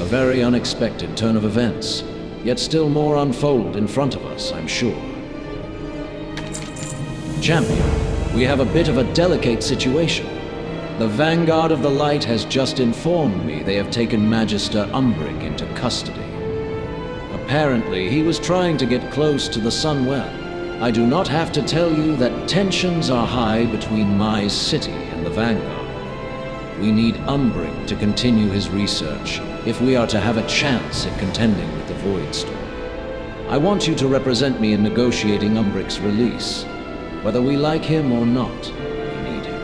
very unexpected turn of events, yet still more unfold in front of us, I'm sure. Champion, we have a bit of a delicate situation. The Vanguard of the Light has just informed me they have taken Magister Umbric into custody. Apparently, he was trying to get close to the Sunwell. I do not have to tell you that tensions are high between my city and the Vanguard. We need Umbric to continue his research if we are to have a chance at contending with the Voidstorm. I want you to represent me in negotiating Umbric's release. Whether we like him or not, we need him.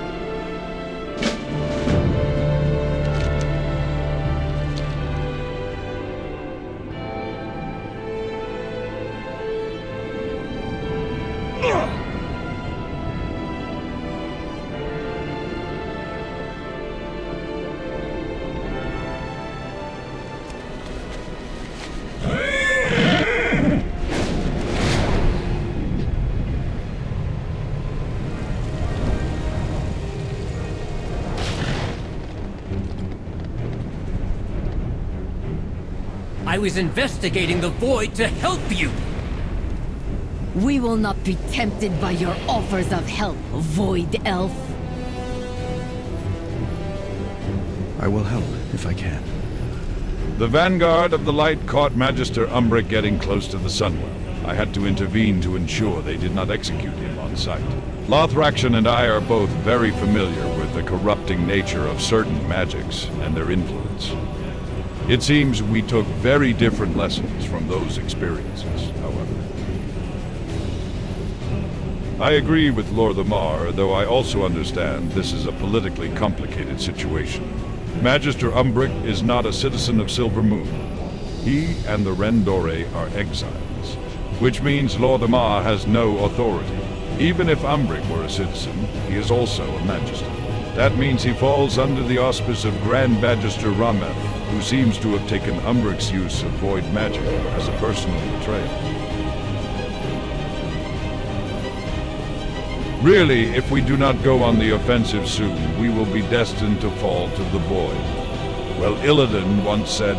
I was investigating the Void to help you! We will not be tempted by your offers of help, Void Elf. I will help, if I can. The Vanguard of the Light caught Magister Umbric getting close to the Sunwell. I had to intervene to ensure they did not execute him on sight. Lothraction and I are both very familiar with the corrupting nature of certain magics and their influence. It seems we took very different lessons from those experiences, however. I agree with Lord Lamar, though I also understand this is a politically complicated situation. Magister Umbric is not a citizen of Silver Moon. He and the Rendore are exiles, which means Lord Lamar has no authority. Even if Umbric were a citizen, he is also a magister. That means he falls under the auspice of Grand Magister Rameth, who seems to have taken Umbric's use of void magic as a personal betrayal. Really, if we do not go on the offensive soon, we will be destined to fall to the void. Well, Illidan once said,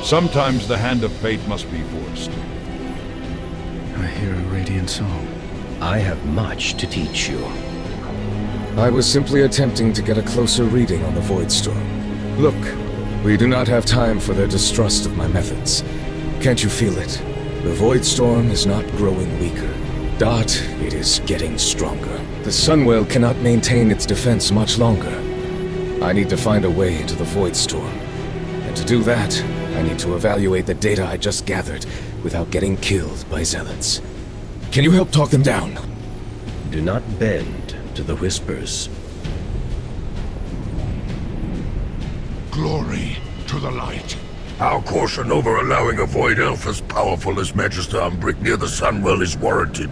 sometimes the hand of fate must be forced. I hear a radiant song. I have much to teach you. I was simply attempting to get a closer reading on the Voidstorm. Look, we do not have time for their distrust of my methods. Can't you feel it? The Voidstorm is not growing weaker. Dot, it is getting stronger. The Sunwell cannot maintain its defense much longer. I need to find a way into the Voidstorm. And to do that, I need to evaluate the data I just gathered without getting killed by zealots. Can you help talk them down? Do not bend to the whispers. Glory to the light. Our caution over allowing a Void Elf as powerful as Magister Umbric near the Sunwell is warranted.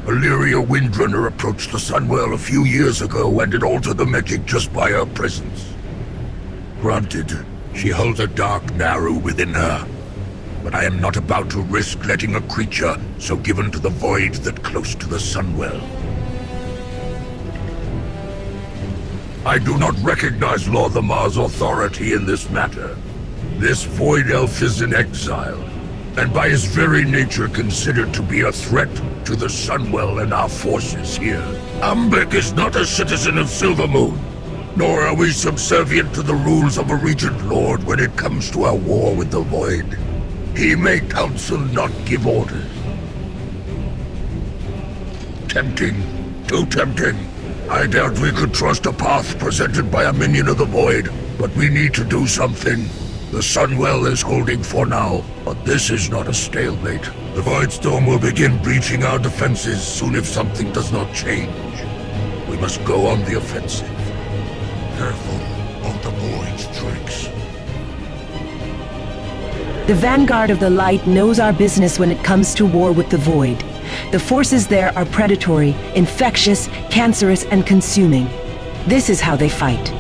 Illyria Windrunner approached the Sunwell a few years ago and it altered the magic just by her presence. Granted, she holds a dark Naru within her, but I am not about to risk letting a creature so given to the Void that close to the Sunwell. I do not recognize Lord Lamar's authority in this matter. This Void Elf is in exile, and by his very nature considered to be a threat to the Sunwell and our forces here. Umbric is not a citizen of Silvermoon, nor are we subservient to the rules of a Regent Lord when it comes to our war with the Void. He may counsel, not give orders. Tempting, too tempting. I doubt we could trust a path presented by a minion of the Void, but we need to do something. The Sunwell is holding for now, but this is not a stalemate. The Voidstorm will begin breaching our defenses soon if something does not change. We must go on the offensive. Careful of the Void's tricks. The Vanguard of the Light knows our business when it comes to war with the Void. The forces there are predatory, infectious, cancerous, and consuming. This is how they fight.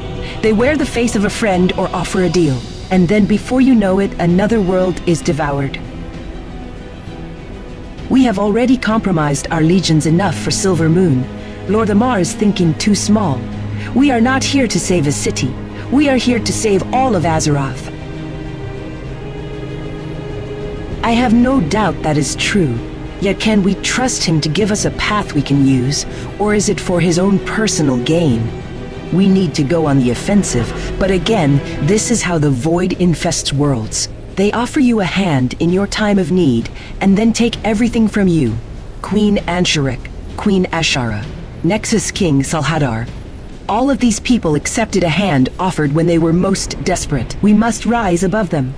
They wear the face of a friend or offer a deal. And then before you know it, another world is devoured. We have already compromised our legions enough for Silver Moon. Lord Amar is thinking too small. We are not here to save a city. We are here to save all of Azeroth. I have no doubt that is true. Yet can we trust him to give us a path we can use, or is it for his own personal gain? We need to go on the offensive, but again, this is how the Void infests worlds. They offer you a hand in your time of need, and then take everything from you. Queen Ansharik, Queen Ashara, Nexus King Salhadar. All of these people accepted a hand offered when they were most desperate. We must rise above them.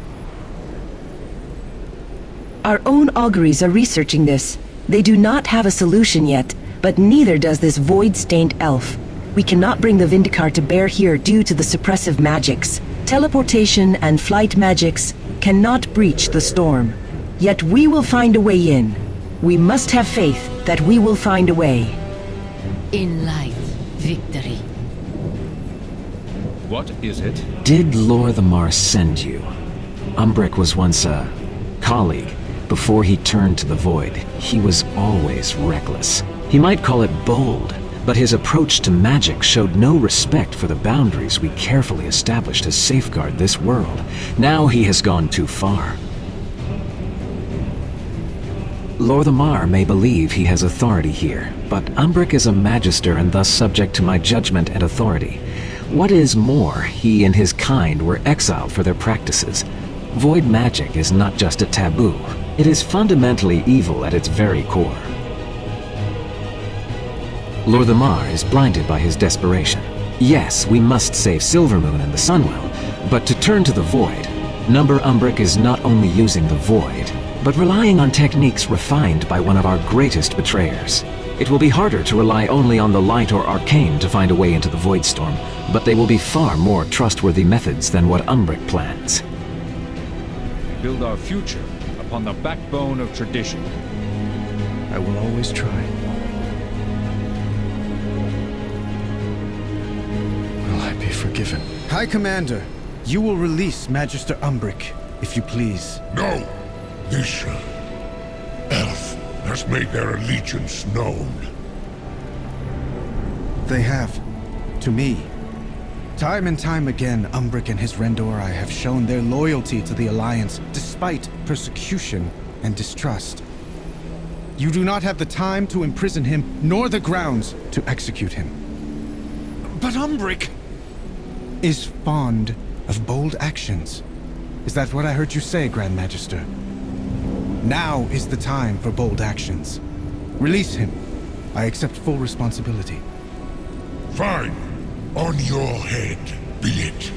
Our own auguries are researching this. They do not have a solution yet, but neither does this void-stained elf. We cannot bring the Vindicar to bear here due to the suppressive magics. Teleportation and flight magics cannot breach the storm. Yet we will find a way in. We must have faith that we will find a way. In light, victory. What is it? Did Lor the Mar send you? Umbric was once a colleague. Before he turned to the Void, he was always reckless. He might call it bold, but his approach to magic showed no respect for the boundaries we carefully established to safeguard this world. Now he has gone too far. Lor the Mar may believe he has authority here, but Umbric is a magister and thus subject to my judgment and authority. What is more, he and his kind were exiled for their practices. Void magic is not just a taboo. It is fundamentally evil at its very core. Lor the Mar is blinded by his desperation. Yes, we must save Silvermoon and the Sunwell, but to turn to the Void, Number Umbric is not only using the Void, but relying on techniques refined by one of our greatest betrayers. It will be harder to rely only on the light or arcane to find a way into the Void Storm, but they will be far more trustworthy methods than what Umbric plans. Build our future upon the backbone of tradition. I will always try. Will I be forgiven? High Commander, you will release Magister Umbric, if you please. No! This elf has made their allegiance known. They have. To me. Time and time again, Umbric and his Rendori have shown their loyalty to the Alliance, despite persecution and distrust. You do not have the time to imprison him, nor the grounds to execute him. But Umbric is fond of bold actions. Is that what I heard you say, Grand Magister? Now is the time for bold actions. Release him. I accept full responsibility. Fine. On your head, be it.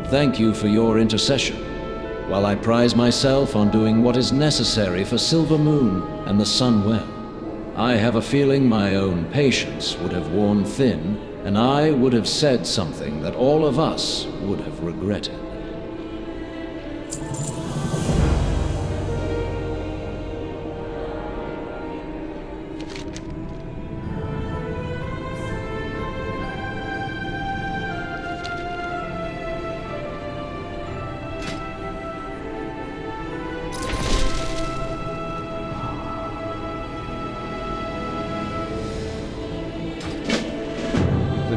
Thank you for your intercession, while I prize myself on doing what is necessary for Silvermoon and the Sunwell. I have a feeling my own patience would have worn thin, and I would have said something that all of us would have regretted.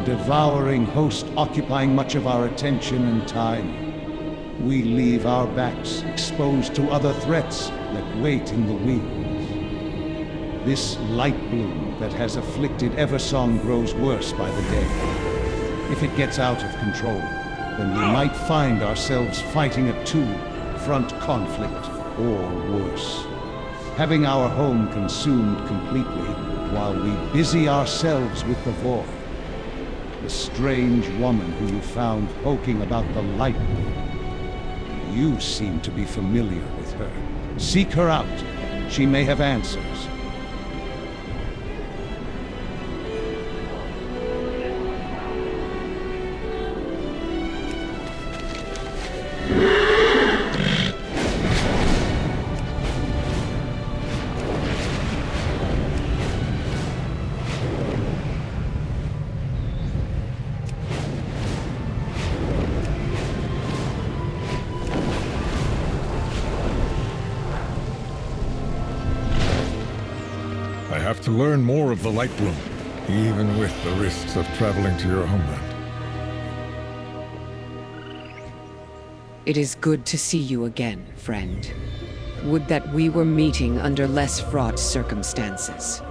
Devouring host occupying much of our attention and time, we leave our backs exposed to other threats that wait in the wings. This light bloom that has afflicted Eversong grows worse by the day. If it gets out of control, then we might find ourselves fighting a two-front conflict, or worse. Having our home consumed completely while we busy ourselves with the Void. The strange woman who you found poking about the light bloom. You seem to be familiar with her. Seek her out. She may have answers. have to learn more of the Light Bloom, even with the risks of traveling to your homeland. It is good to see you again, friend. Would that we were meeting under less fraught circumstances.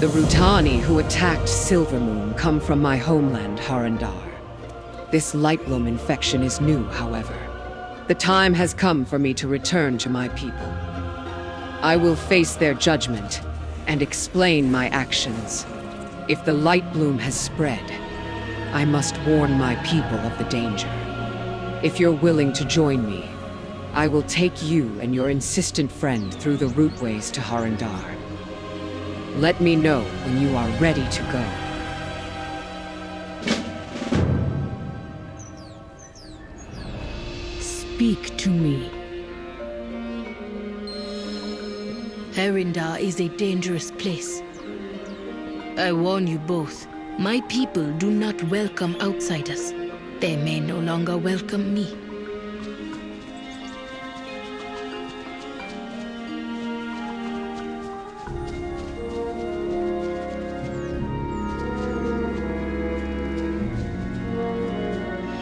The Rutani who attacked Silvermoon come from my homeland, Harandar. This Lightbloom infection is new, however. The time has come for me to return to my people. I will face their judgment and explain my actions. If the Lightbloom has spread, I must warn my people of the danger. If you're willing to join me, I will take you and your insistent friend through the routeways to Harandar. Let me know when you are ready to go. Speak to me. Harandar is a dangerous place. I warn you both. My people do not welcome outsiders. They may no longer welcome me.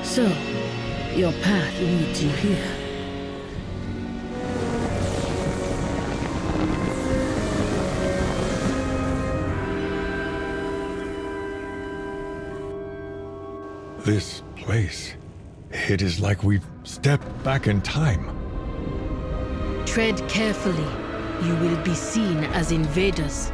So, your path leads you here. This place, it is like we've stepped back in time. Tread carefully. You will be seen as invaders.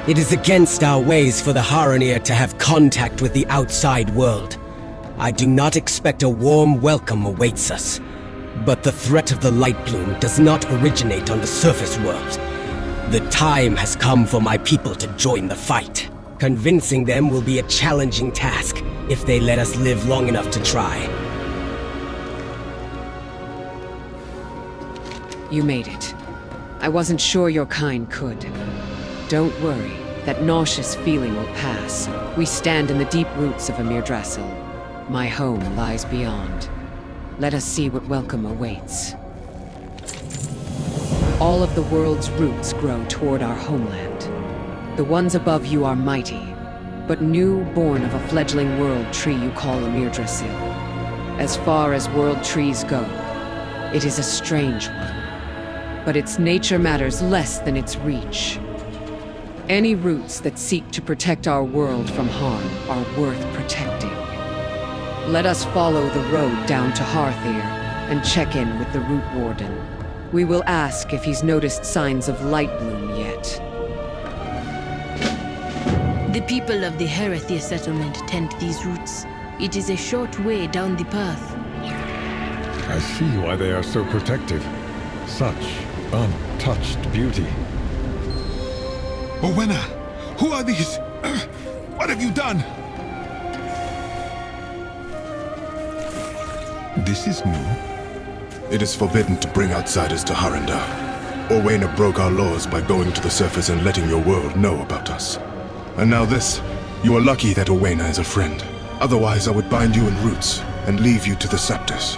It is against our ways for the Haranir to have contact with the outside world. I do not expect a warm welcome awaits us. But the threat of the Lightbloom does not originate on the surface world. The time has come for my people to join the fight. Convincing them will be a challenging task if they let us live long enough to try. You made it. I wasn't sure your kind could. Don't worry, that nauseous feeling will pass. We stand in the deep roots of Yggdrasil. My home lies beyond. Let us see what welcome awaits. All of the world's roots grow toward our homeland. The ones above you are mighty, but new, born of a fledgling world tree you call Yggdrasil. As far as world trees go, it is a strange one. But its nature matters less than its reach. Any roots that seek to protect our world from harm are worth protecting. Let us follow the road down to Hearthir and check in with the Root Warden. We will ask if he's noticed signs of Lightbloom yet. The people of the Hearthir settlement tend these roots. It is a short way down the path. I see why they are so protective. Such untouched beauty. Owena! Who are these? What have you done? This is new. It is forbidden to bring outsiders to Harandar. Owena broke our laws by going to the surface and letting your world know about us. And now this. You are lucky that Owena is a friend. Otherwise I would bind you in roots and leave you to the scepters.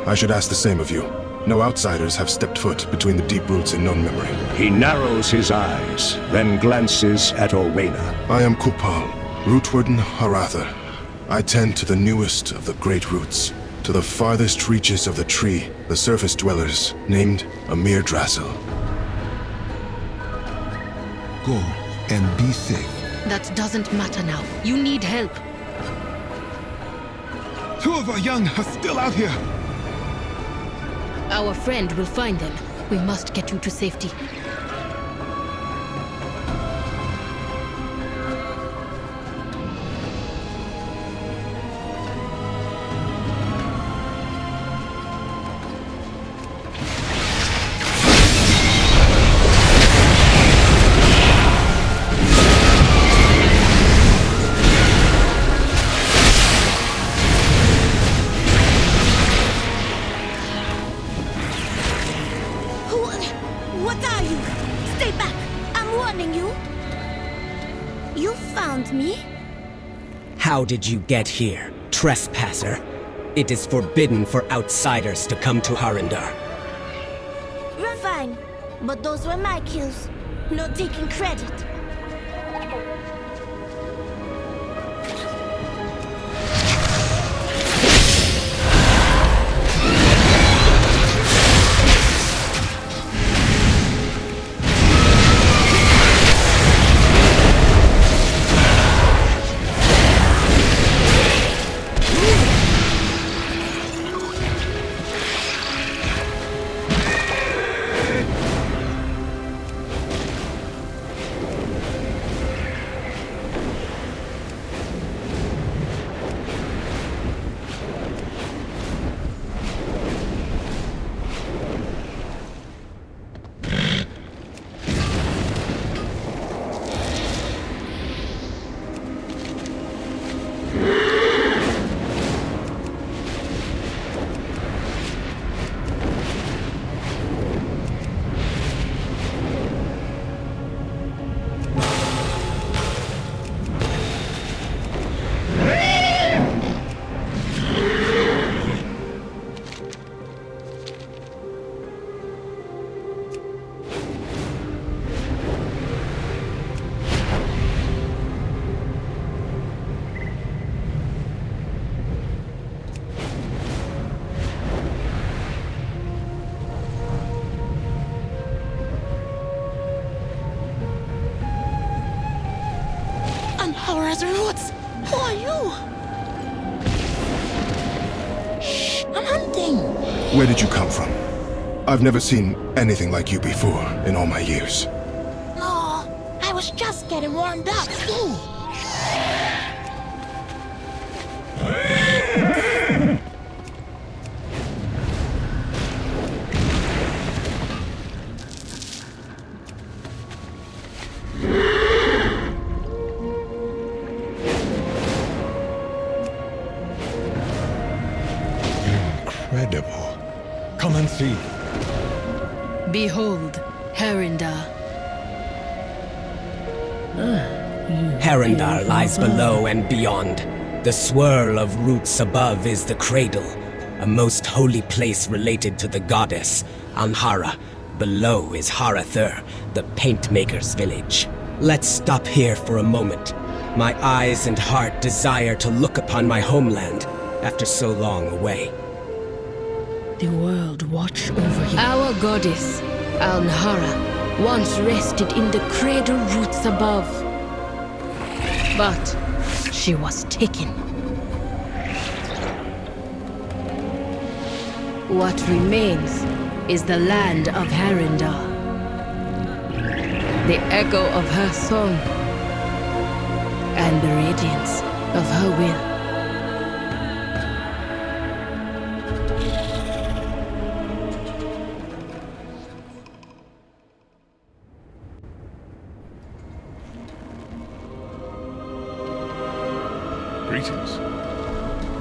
I should ask the same of you. No outsiders have stepped foot between the deep roots in known memory. He narrows his eyes, then glances at Owena. I am Kupal, Rootwarden Haratha. I tend to the newest of the great roots, to the farthest reaches of the tree, the surface dwellers, named Yggdrasil. Go and be safe. That doesn't matter now. You need help. 2 of our young are still out here. Our friend will find them. We must get you to safety. What are you? Stay back! I'm warning you! You found me? How did you get here, trespasser? It is forbidden for outsiders to come to Harindar. We're fine, but those were my kills. No taking credit. Hora's roots! Who are you? Shh! I'm hunting! Where did you come from? I've never seen anything like you before in all my years. No, I was just getting warmed up. Ooh. Incredible. Come and see. Behold, Harindar. Harindar lies below and beyond. The swirl of roots above is the cradle, a most holy place related to the goddess, Anhara. Below is Harathur, the paintmaker's village. Let's stop here for a moment. My eyes and heart desire to look upon my homeland after so long away. The world watch over you. Our goddess, Anhara, once rested in the cradle roots above. But she was taken. What remains is the land of Harindar. The echo of her song and the radiance of her will. Greetings.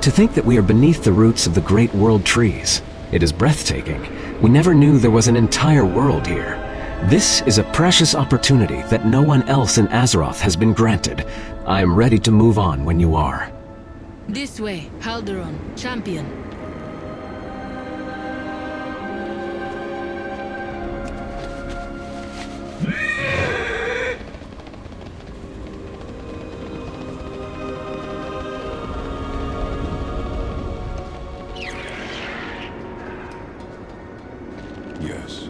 To think that we are beneath the roots of the great world trees. It is breathtaking. We never knew there was an entire world here. This is a precious opportunity that no one else in Azeroth has been granted. I am ready to move on when you are. This way, Halderon, champion. Yes.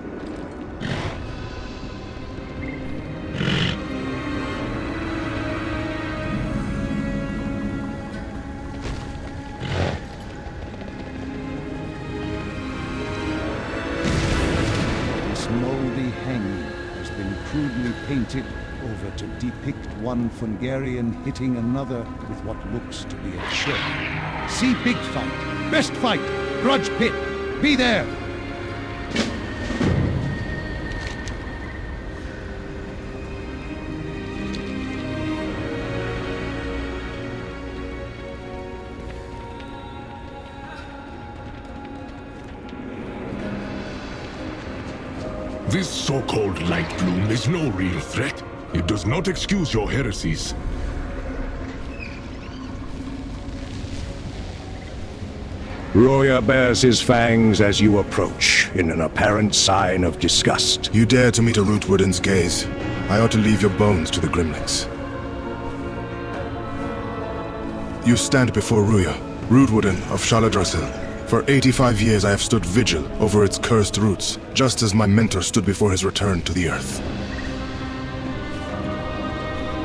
This moldy hanging has been crudely painted over to depict one Fungarian hitting another with what looks to be a chair. See big fight, best fight, grudge pit, be there! This so-called light bloom is no real threat. It does not excuse your heresies. Roya bares his fangs as you approach, in an apparent sign of disgust. You dare to meet a Rootwooden's gaze. I ought to leave your bones to the Grimlings. You stand before Ruya, Rootwooden of Shaladrasil. For 85 years I have stood vigil over its cursed roots, just as my mentor stood before his return to the earth.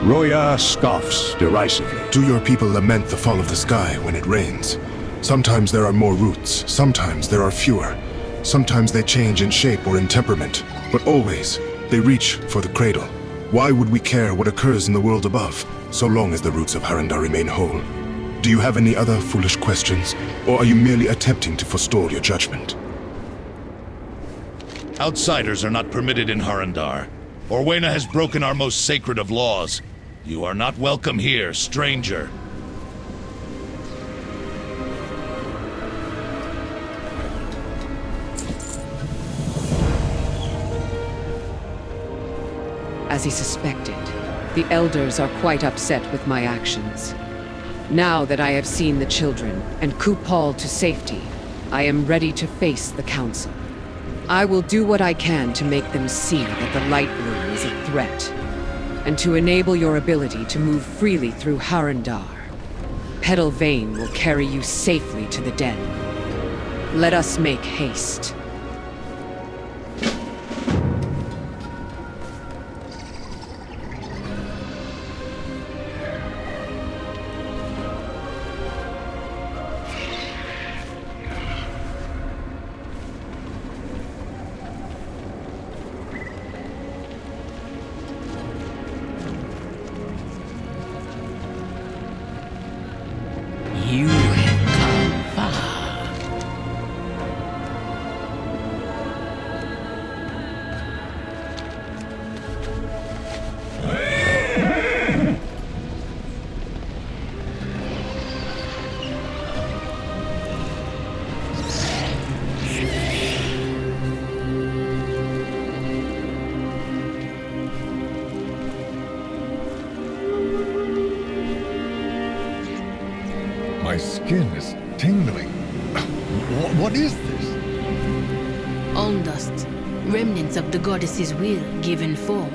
Roya scoffs derisively. Do your people lament the fall of the sky when it rains? Sometimes there are more roots, sometimes there are fewer. Sometimes they change in shape or in temperament, but always they reach for the cradle. Why would we care what occurs in the world above, so long as the roots of Harandar remain whole? Do you have any other foolish questions, or are you merely attempting to forestall your judgment? Outsiders are not permitted in Harandar. Orwena has broken our most sacred of laws. You are not welcome here, stranger. As he suspected, the elders are quite upset with my actions. Now that I have seen the children and Kupal to safety, I am ready to face the Council. I will do what I can to make them see that the Light Bloom is a threat, and to enable your ability to move freely through Harandar. Petal Vein will carry you safely to the den. Let us make haste. You have come far. My skin is tingling. What is this? Alm dust, remnants of the goddess's will given form.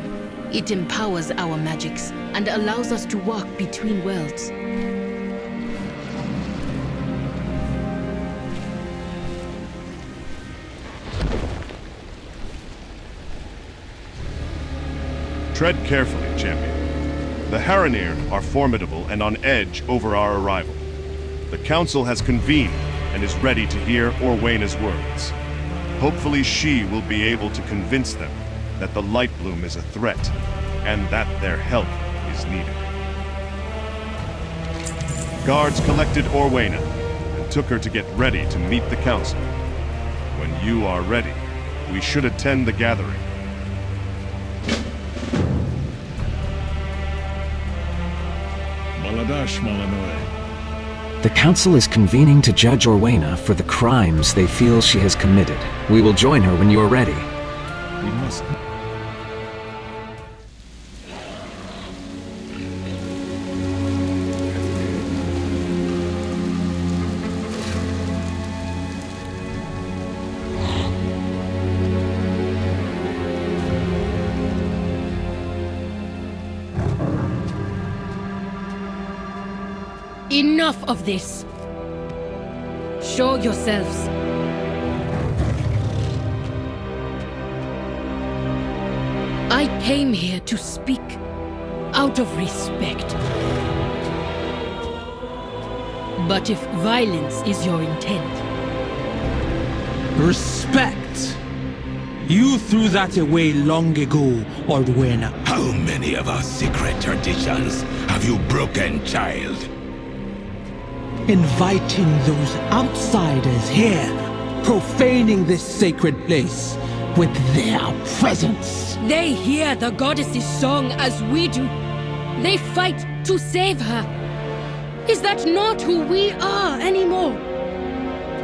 It empowers our magics and allows us to walk between worlds. Tread carefully, champion. The Haranir are formidable and on edge over our arrival. The Council has convened and is ready to hear Orwena's words. Hopefully she will be able to convince them that the Light Bloom is a threat, and that their help is needed. Guards collected Orwena and took her to get ready to meet the Council. When you are ready, we should attend the gathering. Maladash Malanoe. The Council is convening to judge Orwena for the crimes they feel she has committed. We will join her when you are ready. We must... Enough of this! Show yourselves. I came here to speak out of respect. But if violence is your intent... Respect! You threw that away long ago, Orwena. How many of our secret traditions have you broken, child? Inviting those outsiders here, profaning this sacred place with their presence. They hear the goddess's song as we do. They fight to save her. Is that not who we are anymore?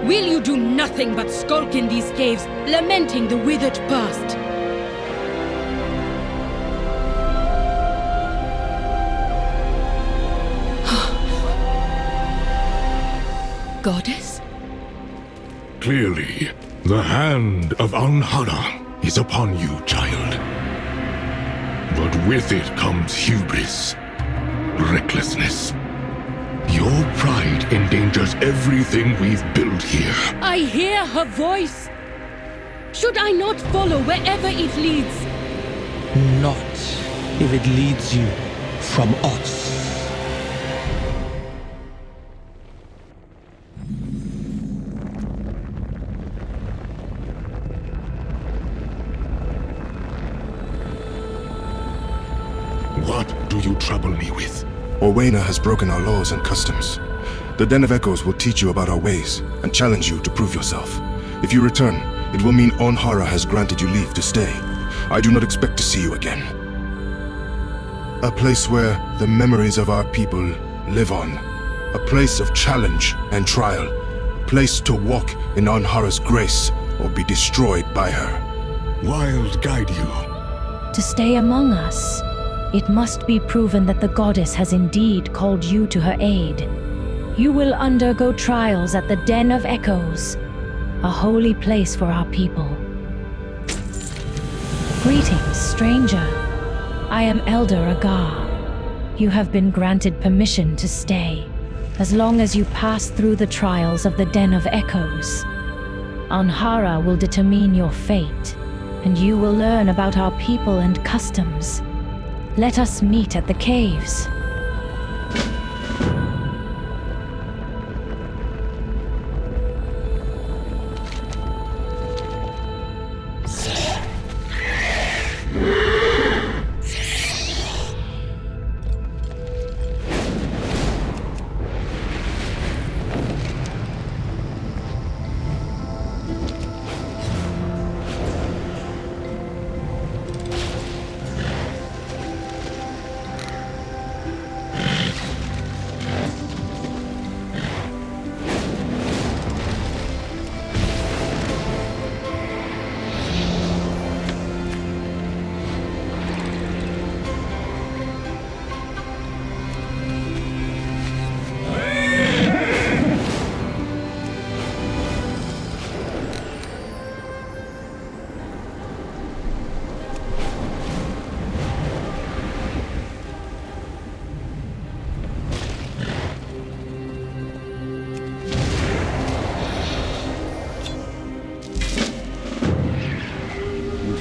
Will you do nothing but skulk in these caves, lamenting the withered past? Goddess? clearly. The hand of Anhara is upon you, child. But with it comes hubris, recklessness. Your pride endangers everything we've built here. I hear her voice. Should I not follow wherever it leads? Not if it leads you from us. What do you trouble me with? Orwena has broken our laws and customs. The Den of Echoes will teach you about our ways and challenge you to prove yourself. If you return, it will mean Anhara has granted you leave to stay. I do not expect to see you again. A place where the memories of our people live on. A place of challenge and trial. A place to walk in Anhara's grace or be destroyed by her. Wild guide you. To stay among us, it must be proven that the goddess has indeed called you to her aid. You will undergo trials at the Den of Echoes, a holy place for our people. Greetings, stranger. I am Elder Agar. You have been granted permission to stay, as long as you pass through the trials of the Den of Echoes. Anhara will determine your fate, and you will learn about our people and customs. Let us meet at the caves.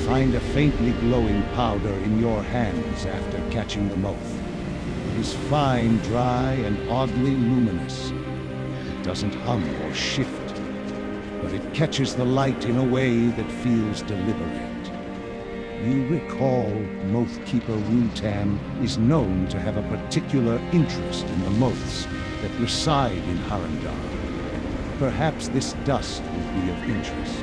Find a faintly glowing powder in your hands after catching the moth. It is fine, dry, and oddly luminous. It doesn't hum or shift, but it catches the light in a way that feels deliberate. You recall Mothkeeper Rutam is known to have a particular interest in the moths that reside in Harandar. Perhaps this dust will be of interest.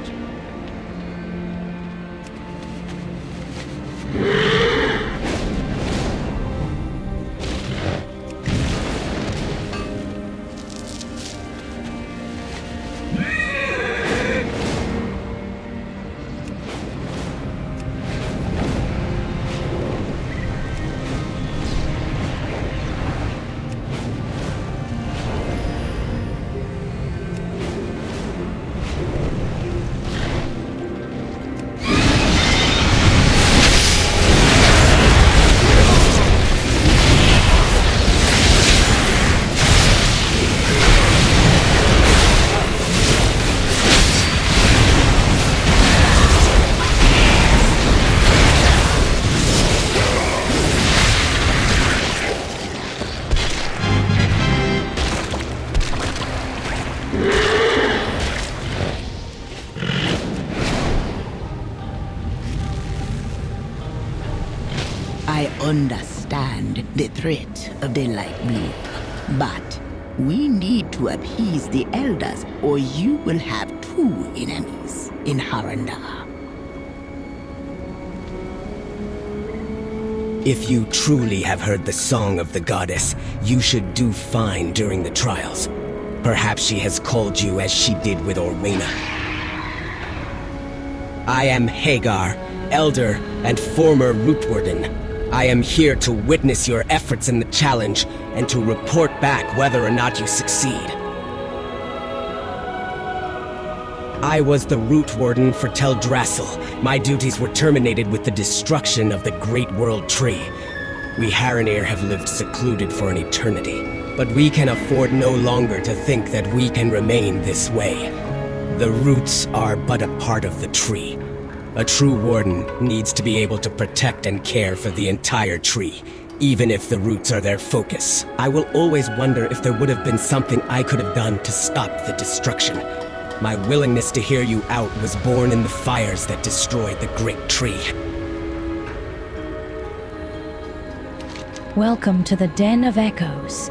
I understand the threat of the light blue, but we need to appease the elders, or you will have two enemies in Harandar. If you truly have heard the song of the goddess, you should do fine during the trials. Perhaps she has called you as she did with Orwena. I am Hagar, Elder and former Rootwarden. I am here to witness your efforts in the challenge and to report back whether or not you succeed. I was the Root Warden for Teldrassil. My duties were terminated with the destruction of the Great World Tree. We Haranir have lived secluded for an eternity, but we can afford no longer to think that we can remain this way. The roots are but a part of the tree. A true warden needs to be able to protect and care for the entire tree, even if the roots are their focus. I will always wonder if there would have been something I could have done to stop the destruction. My willingness to hear you out was born in the fires that destroyed the great tree. Welcome to the Den of Echoes.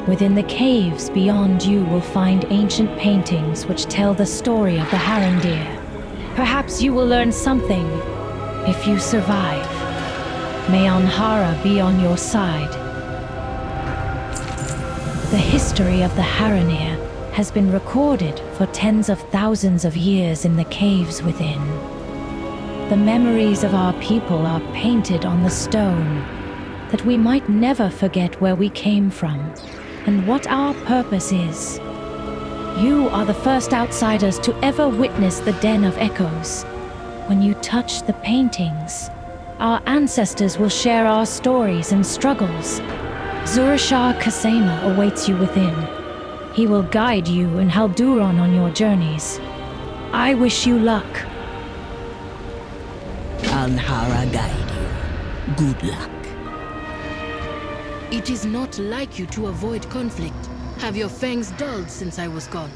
Within the caves beyond you will find ancient paintings which tell the story of the Harandir. Perhaps you will learn something if you survive. May Anhara be on your side. The history of the Haranir has been recorded for tens of thousands of years in the caves within. The memories of our people are painted on the stone, that we might never forget where we came from and what our purpose is. You are the first outsiders to ever witness the Den of Echoes. When you touch the paintings, our ancestors will share our stories and struggles. Zurashar Kasema awaits you within. He will guide you and Halduron on your journeys. I wish you luck. Anhara guide you. Good luck. It is not like you to avoid conflict. Have your fangs dulled since I was gone?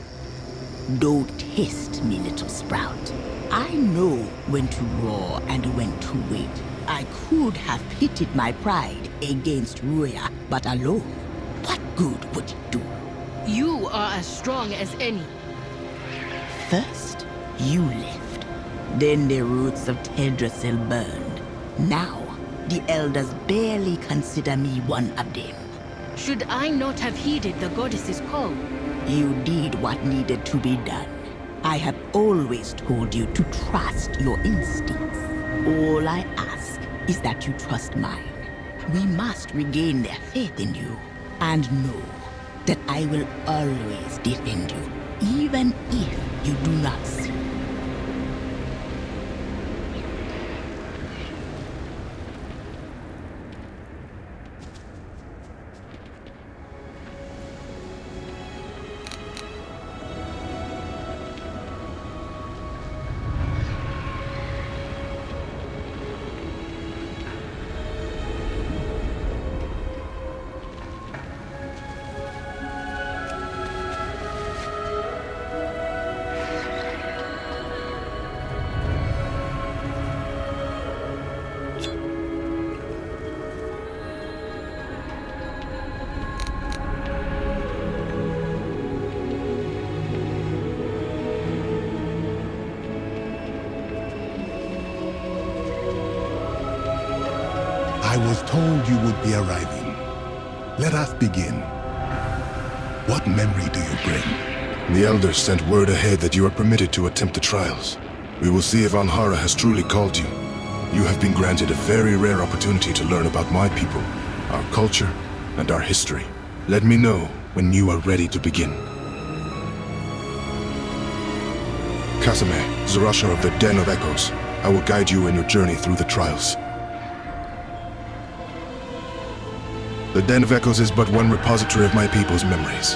Don't test me, little sprout. I know when to roar and when to wait. I could have pitted my pride against Ruya, but alone, what good would it do? You are as strong as any. First, you left. Then the roots of Teldrassil burned. Now, the elders barely consider me one of them. Should I not have heeded the goddess's call? You did what needed to be done. I have always told you to trust your instincts. All I ask is that you trust mine. We must regain their faith in you, and know that I will always defend you, even if you do not see. I was told you would be arriving. Let us begin. What memory do you bring? The Elders sent word ahead that you are permitted to attempt the trials. We will see if Anhara has truly called you. You have been granted a very rare opportunity to learn about my people, our culture, and our history. Let me know when you are ready to begin. Kasame, Zurashar of the Den of Echoes, I will guide you in your journey through the trials. The Den of Echoes is but one repository of my people's memories.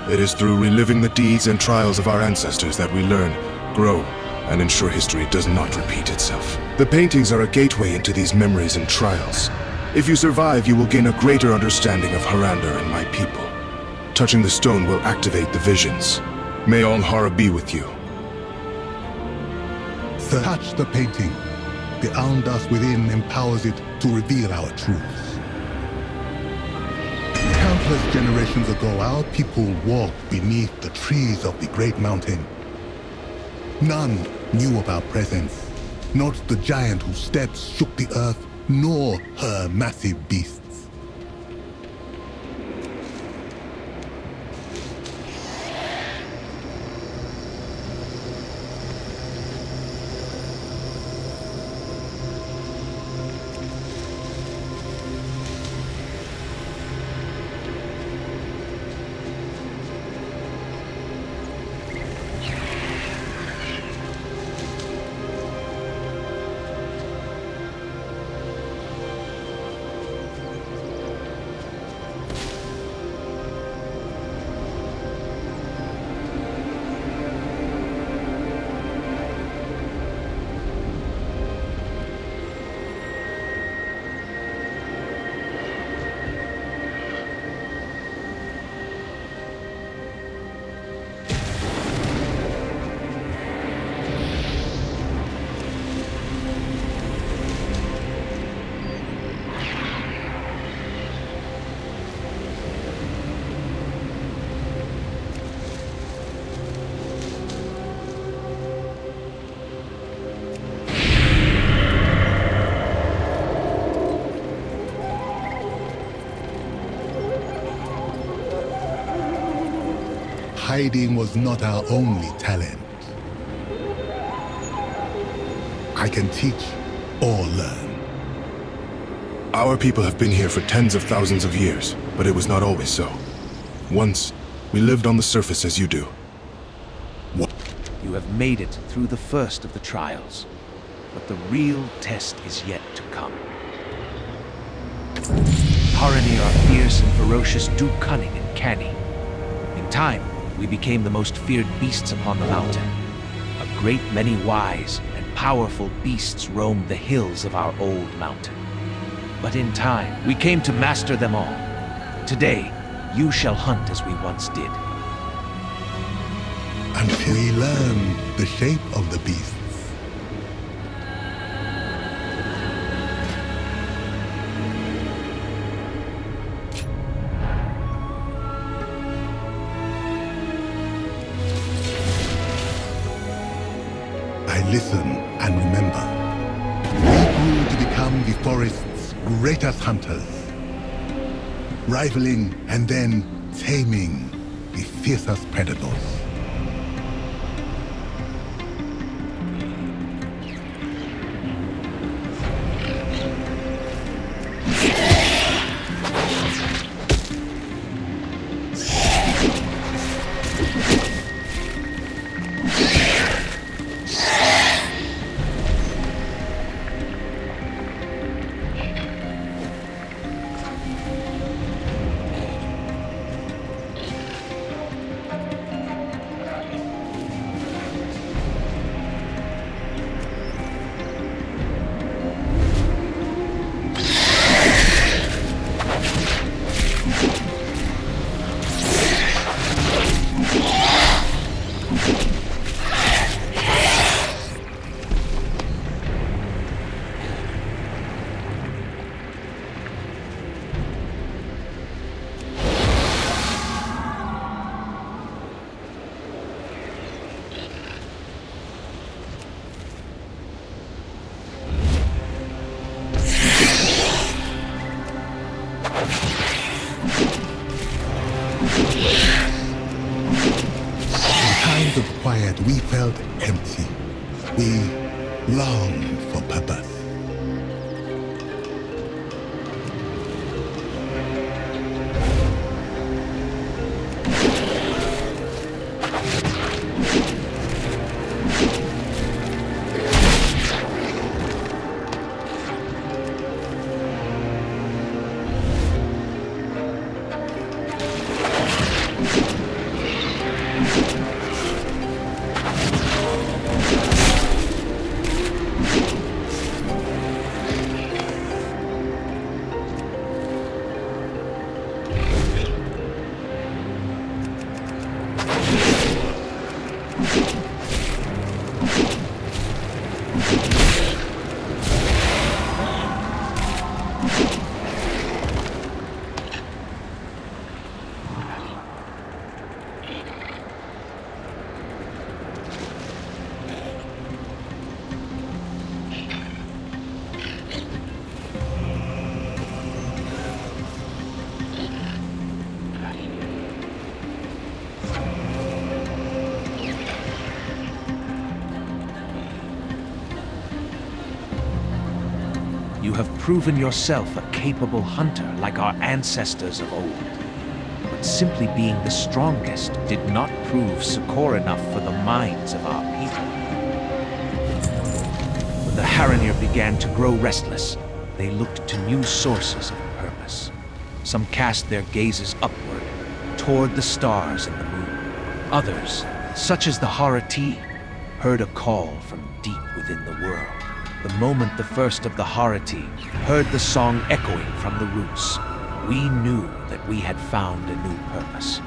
It is through reliving the deeds and trials of our ancestors that we learn, grow, and ensure history does not repeat itself. The paintings are a gateway into these memories and trials. If you survive, you will gain a greater understanding of Harandir and my people. Touching the stone will activate the visions. May Anhara be with you. Touch the painting. The Almdust within empowers it to reveal our truths. Countless generations ago, our people walked beneath the trees of the Great Mountain. None knew of our presence. Not the giant whose steps shook the earth, nor her massive beasts. hiding was not our only talent. I can teach or learn. Our people have been here for tens of thousands of years, but it was not always so. Once, we lived on the surface as you do. What? You have made it through the first of the trials, but the real test is yet to come. Haranir are fierce and ferocious, do cunning and canny. In time, we became the most feared beasts upon the mountain. A great many wise and powerful beasts roamed the hills of our old mountain. But in time, we came to master them all. Today, you shall hunt as we once did. Until we learn the shape of the beasts. I listen and remember. We grew to become the forest's greatest hunters, rivaling and then taming the fiercest predators. We felt empty. We longed for purpose. You have proven yourself a capable hunter like our ancestors of old. But simply being the strongest did not prove succor enough for the minds of our people. When the Haranir began to grow restless, they looked to new sources of purpose. Some cast their gazes upward, toward the stars and the moon. Others, such as the Harati, heard a call from deep within the world. The moment the first of the Harati heard the song echoing from the roots, we knew that we had found a new purpose.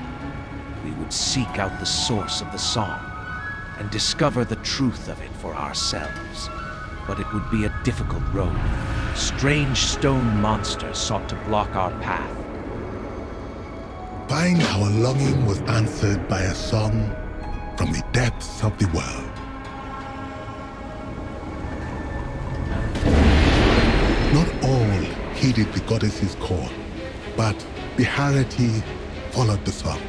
We would seek out the source of the song and discover the truth of it for ourselves. But it would be a difficult road. Strange stone monsters sought to block our path. Find our longing was answered by a song from the depths of the world. Not all heeded the goddess's call, but the Harati followed the song.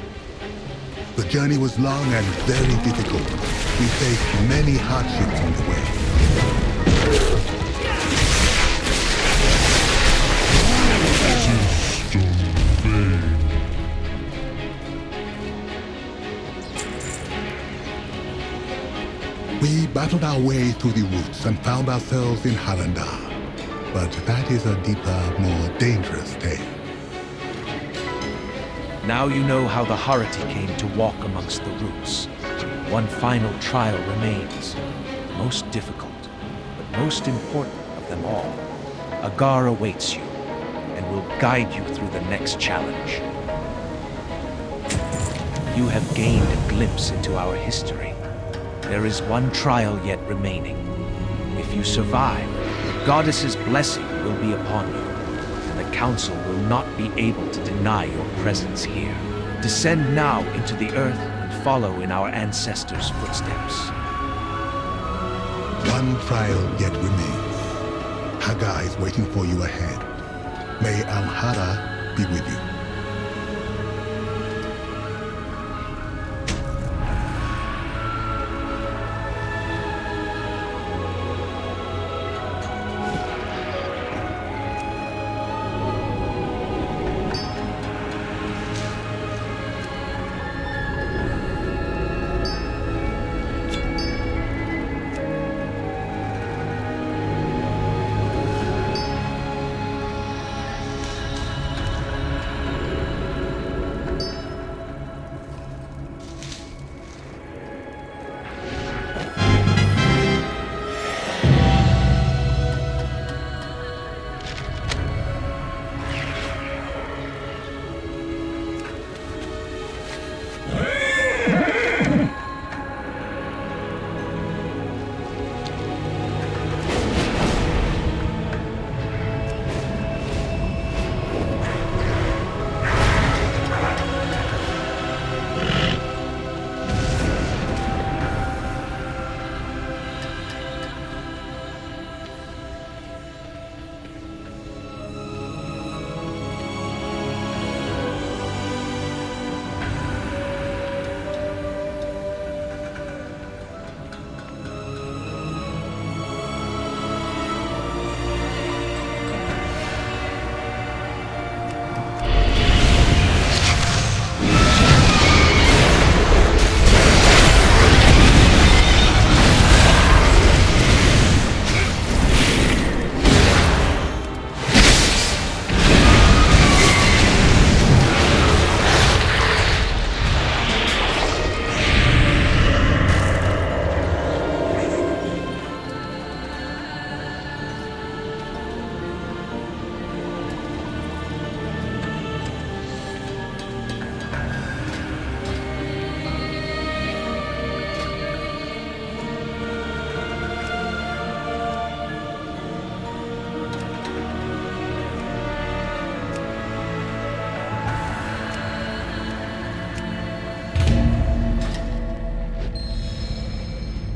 The journey was long and very difficult. We faced many hardships on the way. We battled our way through the roots and found ourselves in Harandar. But that is a deeper, more dangerous tale. Now you know how the Harati came to walk amongst the roots. One final trial remains, most difficult, but most important of them all. Agar awaits you, and will guide you through the next challenge. You have gained a glimpse into our history. There is one trial yet remaining. If you survive, the goddess's blessing will be upon you, and the council will not be able to deny your presence here. Descend now into the earth and follow in our ancestors' footsteps. One trial yet remains. Hagar is waiting for you ahead. May Al-Hara be with you.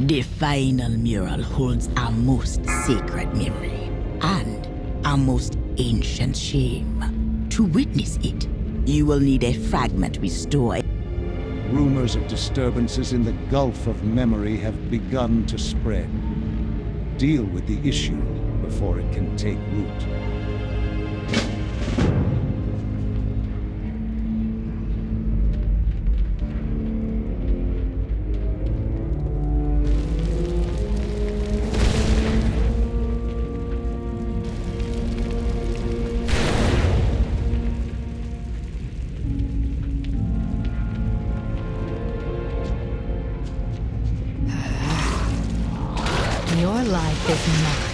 The final mural holds our most sacred memory and our most ancient shame. To witness it, you will need a fragment restored. Rumors of disturbances in the Gulf of Memory have begun to spread. Deal with the issue before it can take root. Your life is mine.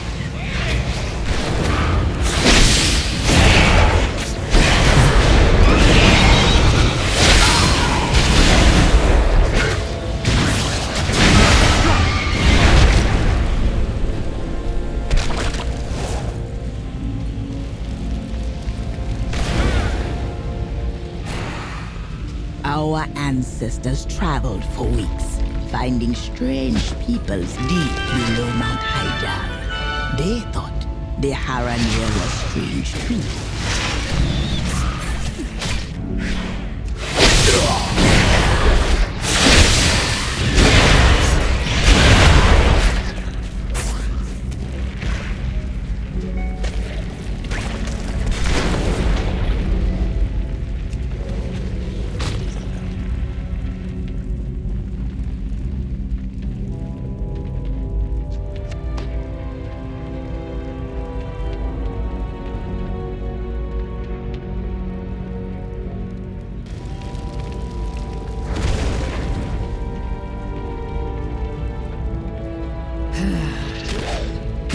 Our ancestors traveled for weeks, finding strange peoples deep below Mount Hyjal. They thought the Haranir was strange too.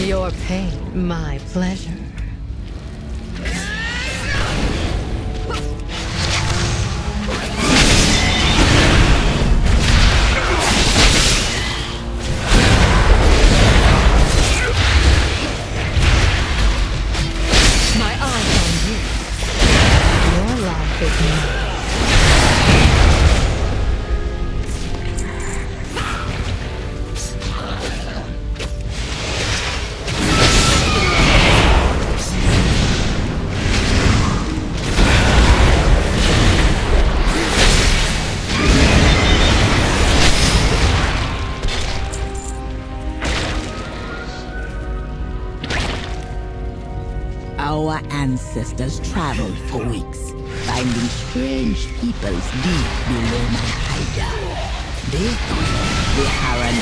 Your pain, my pleasure. My eyes on you. Your life is mine. Our ancestors traveled for weeks, finding strange peoples deep below Mount Haida. They thought the Haran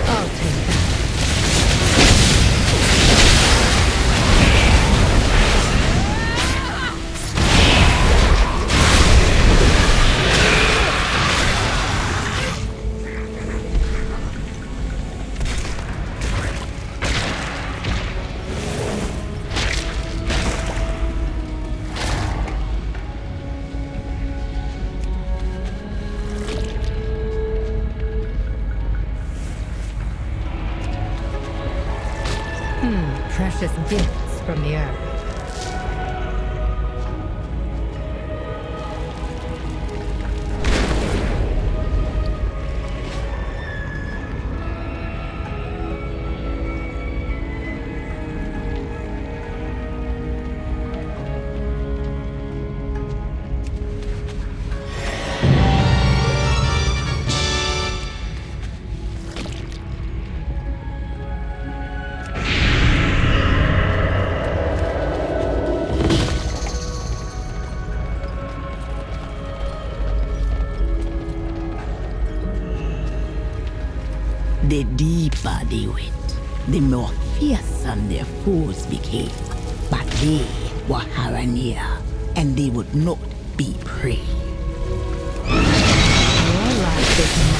I'll take that. Precious gifts from the earth. The deeper they went, the more fearsome their foes became. But they were Haranir, and they would not be prey. Your life is mine.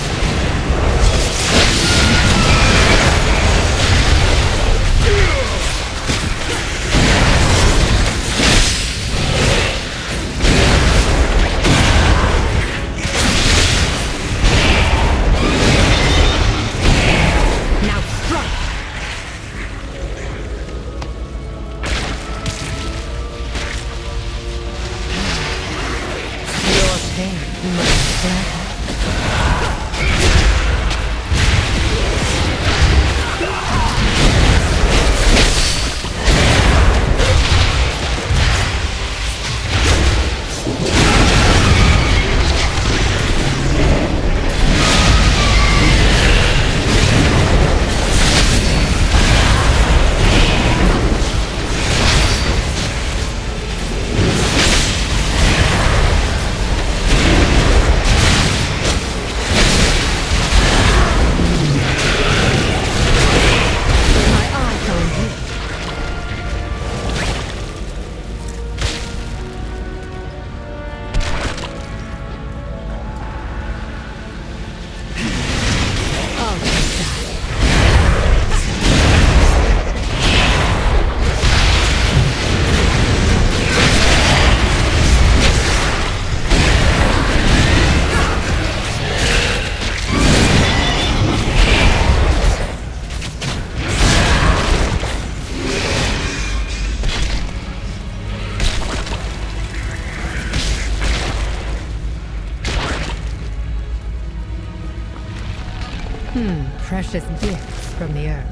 Precious gifts from the earth.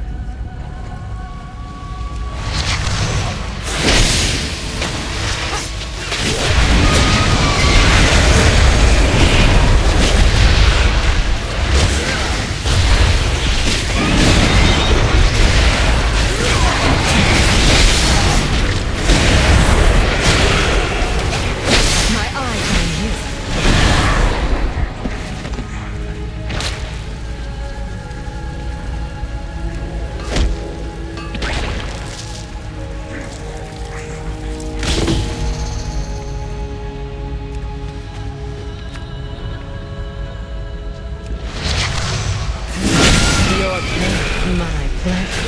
flesh.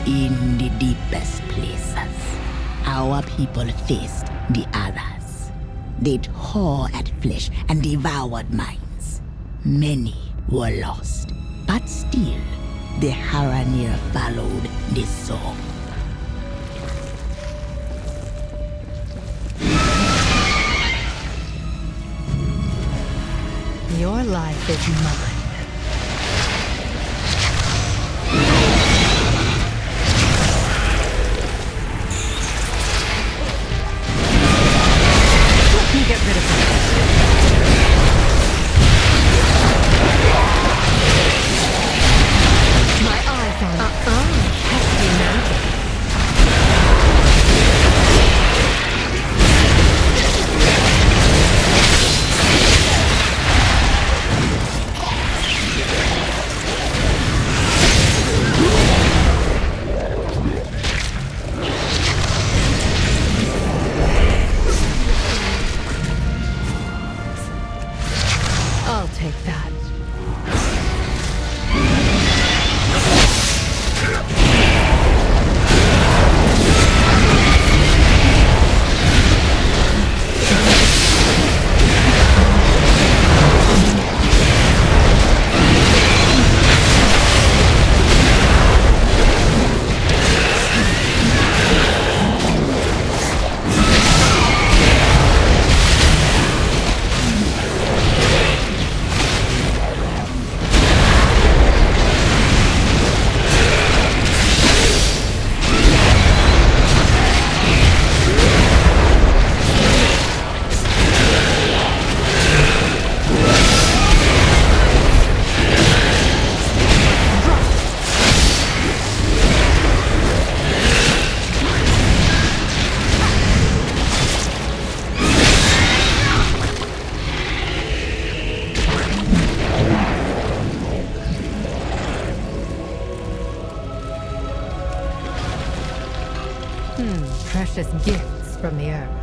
In the deepest places, our people faced the others. They tore at flesh and devoured minds. Many were lost, but still, the Haranir followed the soul. Your life is mine. Get rid of him. My eyes on pesky magic. I'll take that. Precious gifts from the earth.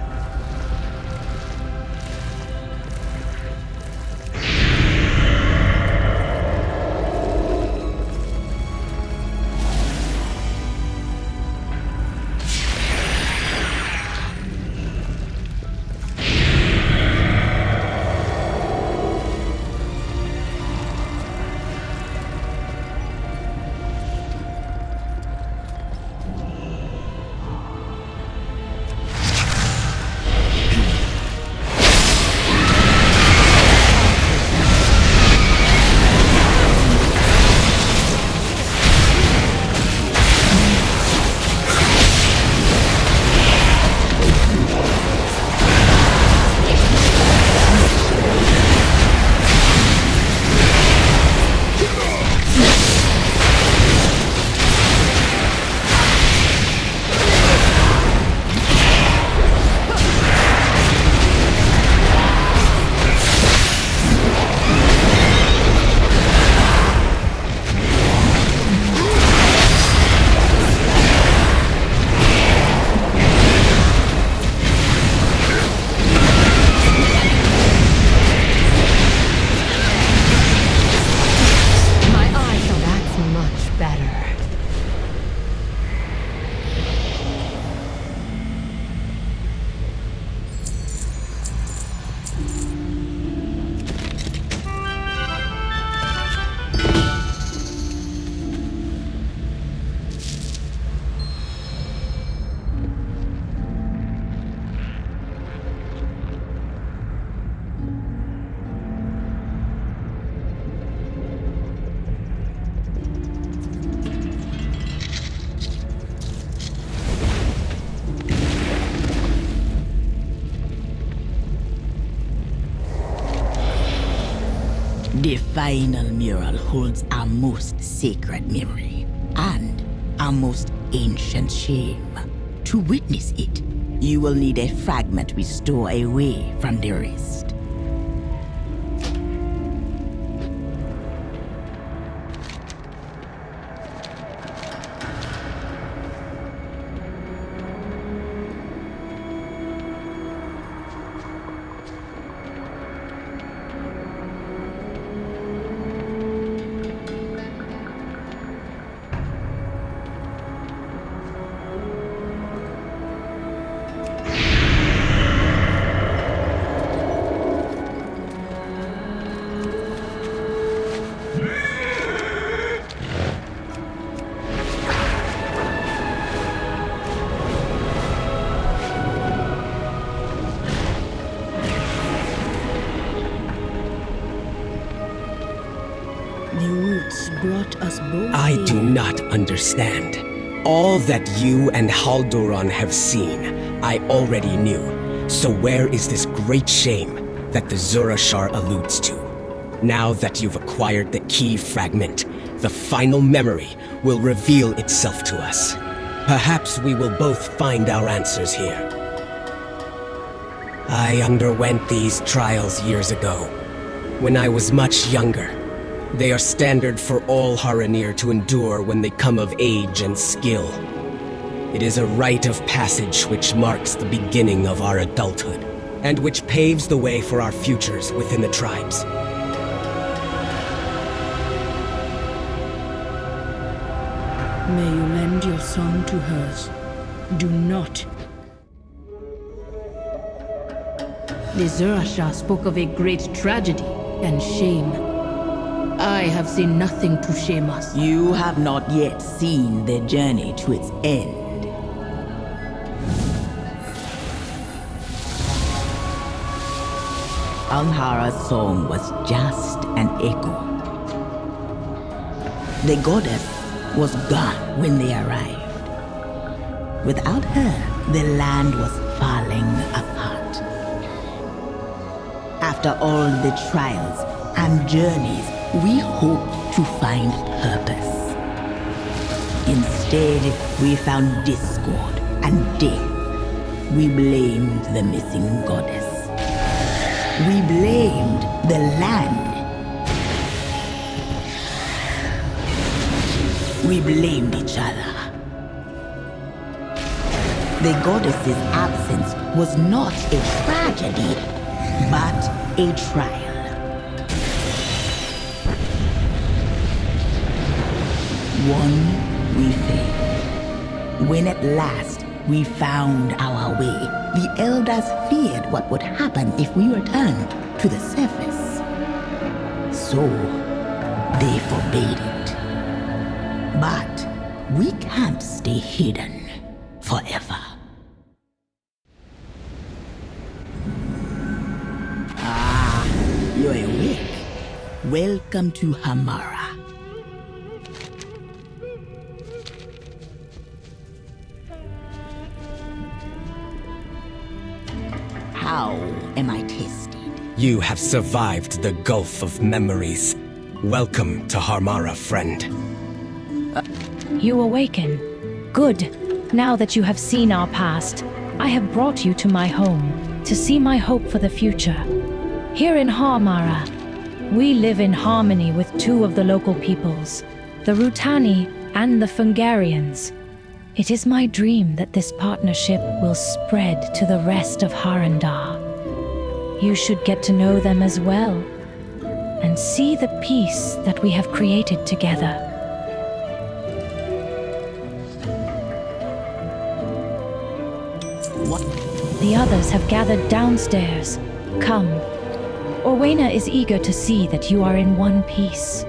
The final mural holds our most sacred memory and our most ancient shame. To witness it, You will need a fragment we store away from the rest. I do not understand. All that you and Haldoran have seen, I already knew. So where is this great shame that the Zurashar alludes to? Now that you've acquired the key fragment, the final memory will reveal itself to us. Perhaps we will both find our answers here. I underwent these trials years ago, when I was much younger. They are standard for all Haranir to endure when they come of age and skill. It is a rite of passage which marks the beginning of our adulthood, and which paves the way for our futures within the tribes. May you lend your song to hers. Do not. The Zurashar spoke of a great tragedy and shame. I have seen nothing to shame us. You have not yet seen the journey to its end. Alhara's song was just an echo. The goddess was gone when they arrived. Without her, the land was falling apart. After all the trials and journeys, we hoped to find purpose. Instead, we found discord and death. We blamed the missing goddess. We blamed the land. We blamed each other. The goddess's absence was not a tragedy, but a trial. One, we failed. When at last we found our way, the elders feared what would happen if we returned to the surface. So, they forbade it. But we can't stay hidden forever. Ah, you're awake. Welcome to Hamara. How am I tested? You have survived the gulf of memories. Welcome to Hamara, friend. You awaken. Good. Now that you have seen our past, I have brought you to my home, to see my hope for the future. Here in Hamara, we live in harmony with two of the local peoples, the Rutani and the Fungarians. It is my dream that this partnership will spread to the rest of Harandar. You should get to know them as well, and see the peace that we have created together. What? The others have gathered downstairs. Come. Orwena is eager to see that you are in one piece.